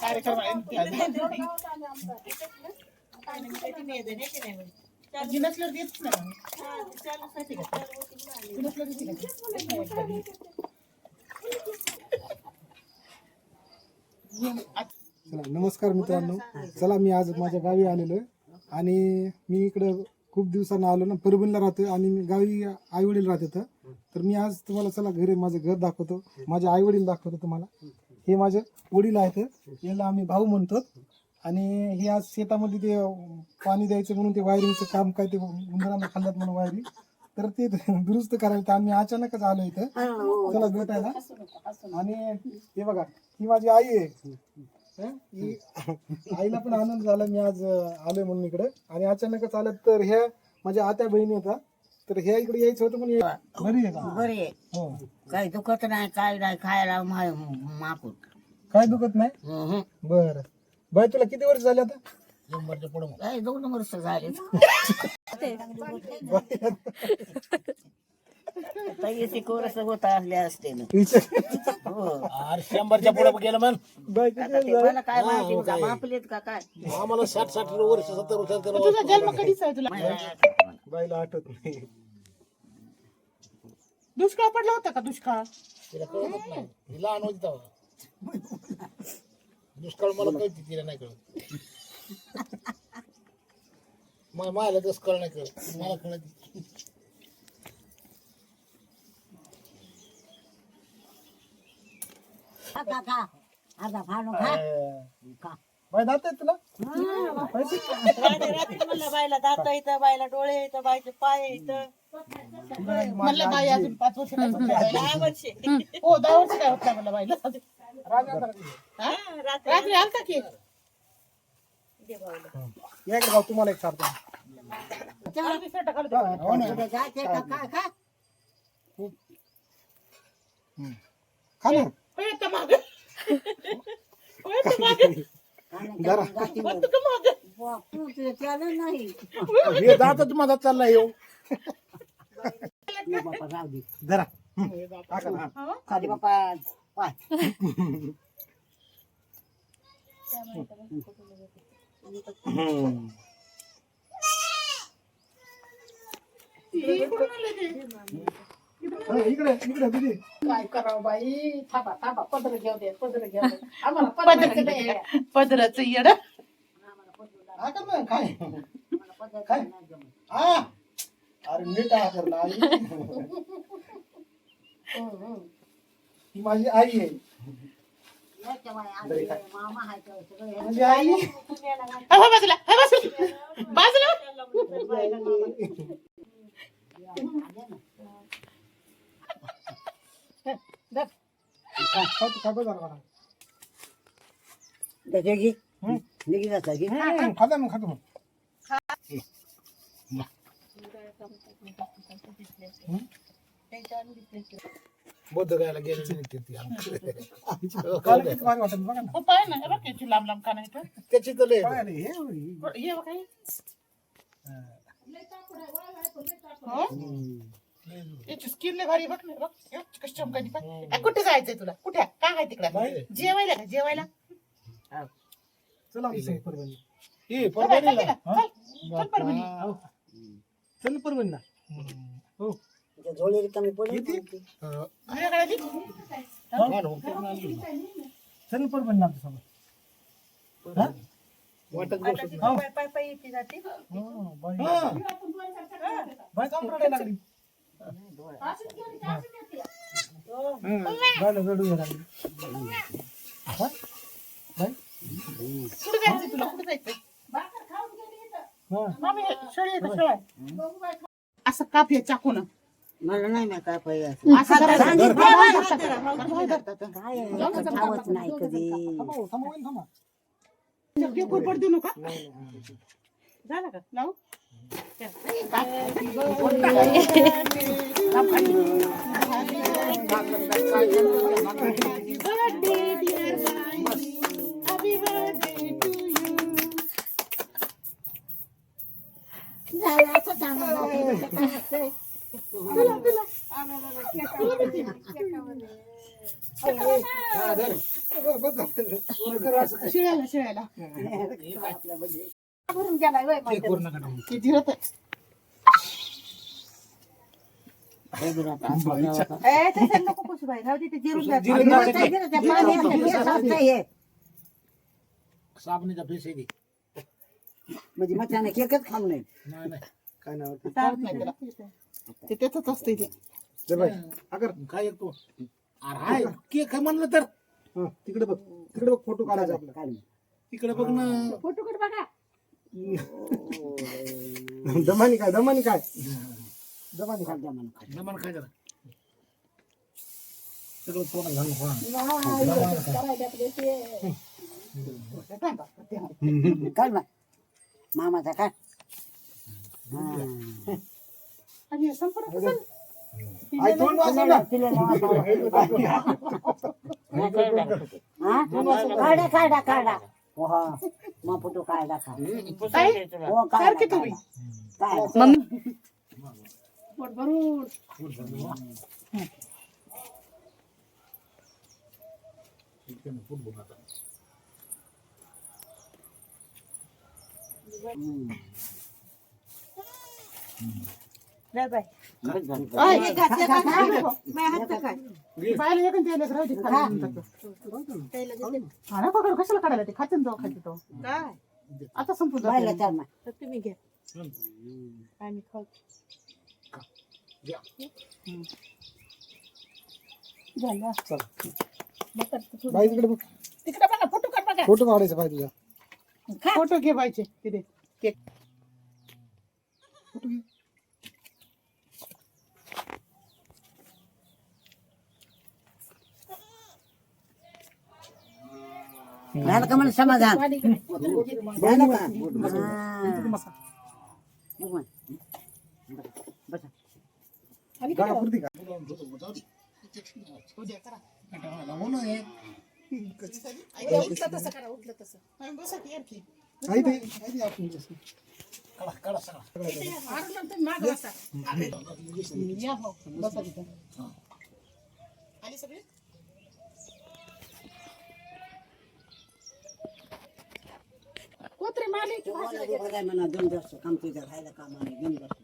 कार्यक्रम जिनसला देत ना नमस्कार मित्रांनो, चला मी आज माझ्या गावी आलेलो आहे आणि मी इकडं खूप दिवसांना आलो ना, परभणीला राहतोय आणि मी गावी आई वडील राहतात. तर मी आज तुम्हाला चला घरी माझं घर दाखवतो, माझे आई वडील दाखवतो तुम्हाला. हे माझे वडील आहेत, याला आम्ही भाऊ म्हणतो. आणि हे आज शेतामध्ये ते पाणी द्यायचं म्हणून ते वायरिंगचं काम काय ते उंदरांना खाल्ल्यात म्हणून वायरिंग, तर ते दुरुस्त करायला तर आम्ही अचानकच आलो इथं चला भेटायला. आणि हे बघा, ही माझी आई आहे. आईला पण आनंद झाला मी आज आलोय म्हणून इकडे, आणि अचानकच आलं. तर ह्या माझ्या आत्या बहिणी होता, तर ह्या इकडे यायचं होतं म्हणून. बरी आहे का? बरी आहे. हो. काही दुखत नाही, काय नाही, खायला माकूट. काय दुखत नाही? बर बाई, तुला किती वर्ष झाले आता? काय 2 वर्ष झाले. कोरस होत असले असते ना. 100च्या पुढे गेलं मन. बाई किती वर्ष झाले? मला काय माहिती का मापलेत का काय. आम्हाला 60 वर्ष 70 वर्ष तुझा जन्म कधीच आहे तुला? बाईला आठवत नाही. दुष्काळ पडला होता का? दुष्काळ तिला कळतच नाही, ही लहान होती तेव्हा. दुष्काळ मला कळते, तिला नाही कळत. मला दुष्काळ नाही कळत, मला कळत. बाई दात आहे तुला? म्हणलं बायला दात येतं, बायला डोळे येतं, बायचे पाय येतं. म्हणलं बाई अजून 5 वर्ष काय होत नाही. 10 वर्षे. हो 10 वर्ष काय होत नाही मला बाईला. हा? रात्री रात्री आलता की दे भाऊला. या इकडे भाऊ, तुम्हाला एक सांगतो. अर्धी शर्ट घालू दे. हो ना. खा ना होय आता मागं. होय आता मागं. जरा. होतं का मागं? नाही हे दातच माझा चालला येऊ. जरा. खाली बापा पाय. इकडे इकडे दीदी. काय करावं बाई, थांबा थांबा, पदर घेऊ दे, पदर घेऊ दे. आम्हाला पदराचं नाही आहे. पदराचं येड. हा का मग? काय काय हा, अरे नीट आहे करला. ही माझी आई आहे. माझी आई. हा, बाजूला हा, बाजूला खातो जरा मला. खाता मग खातो मग. बौद्ध गायला गेले नाही ते काल किती भारी वाटत बघा ना. हो, पाय ना, हे बघ याची लांब लांब कान आहेत. त्याची तर लय. काय रे हे होई. हे बघ हे. हो? याची स्किन लय भारी, बघ ना, बघ हे बघ, कशी चमकायची पाय. कुठे जायचंय तुला? कुठे काय आहे तिकडे? जेवायला का? जेवायला चला आमच्या परभणी. ही परभणीला. चल परभणी. चल परभणीला. हो झोळी रिकामी पडली. माझ्याकडे दे. चल परभणीला आमच्या सोबत. हा? वाटत बसत पाय पाय पाय येते जाते. बाई बाई काम रडायला लागली. बाईला रडू यायला लागली. हा? बाई कुठे जायचंय तुला? कुठे जायचंय? हा. मामी, शेळी आहे का शेळ्या? असं काप या चाकून. मला नाही ना काय पाहिजे. असं करायचं. काय खावत नाही कधी. थांबा हो, थांबा होईल, थांबा. पड देऊ नका. झालं का? लावू? हा, धर. बस झालं. कर असं काय. शिळ्याला शिळ्याला भरून गेलाय वय ते करू नका ना. ते जिरत आहे. तसं नको कुसुबाई राहू दे ते जिरून द्या. जिरून द्या. साबणीचा फेस आहे ते. म्हणजे मग केकच खाऊ नये. नाही नाही काय नाव होतं? चालत नाही त्याला. ते त्याच असतंय ते. जय बाई अगर काय येतो अरे हाय केक काय म्हणलं तर हा, तिकडे बघ फोटो काढायचा आपला काढ. तिकडे बघ ना. फोटो कडे बघा. दमानी काय दमानी काय नमन काय जरा सगळं पोटात घालून खा. काढ ना मामाचा काढ. आणि हे संपूर्ण कसं? आई तोंड वाजव ना. काढा काढा काढा. वा मग फोटो काढा खा. ताई, हो सारखी काढा तुम्ही. काढा. पोट भरून. नाही बाई आई, हे घातलं का काय? माझ्या हात काय बायला एकच द्यायला राहू दे खाली म्हणतात. त्याला देते. हा ना, पकड कशाला काढायला ते खाते जाऊ खाते तो. काय आता संपून बायला जाते. चार ना. तर तुम्ही घ्या आम्ही खाऊ. झालं. बाई तिकडे बघ तिकडे बघा फोटो काढ बघा. फोटो काढायचा बाई तुझा फोटो घे बायचे तिथे केक. फोटो घे. झालं का मला समाधान. झालं का? बसा. गाडा पुरती का उद्या करा. हो ना हे. उद्या उठलं तसं करा, उठलं तसं. आम्ही बसा की आणखी. आई ते आपण जसं. काढा काढा सगळा. आरलं तर मागं बसा. या हो, बसा तिथं. आली सगळी? कोत्रे मारले की म्हणा दोन वर्ष काम तुझ्या राहायला कामाने घेऊन बसतो.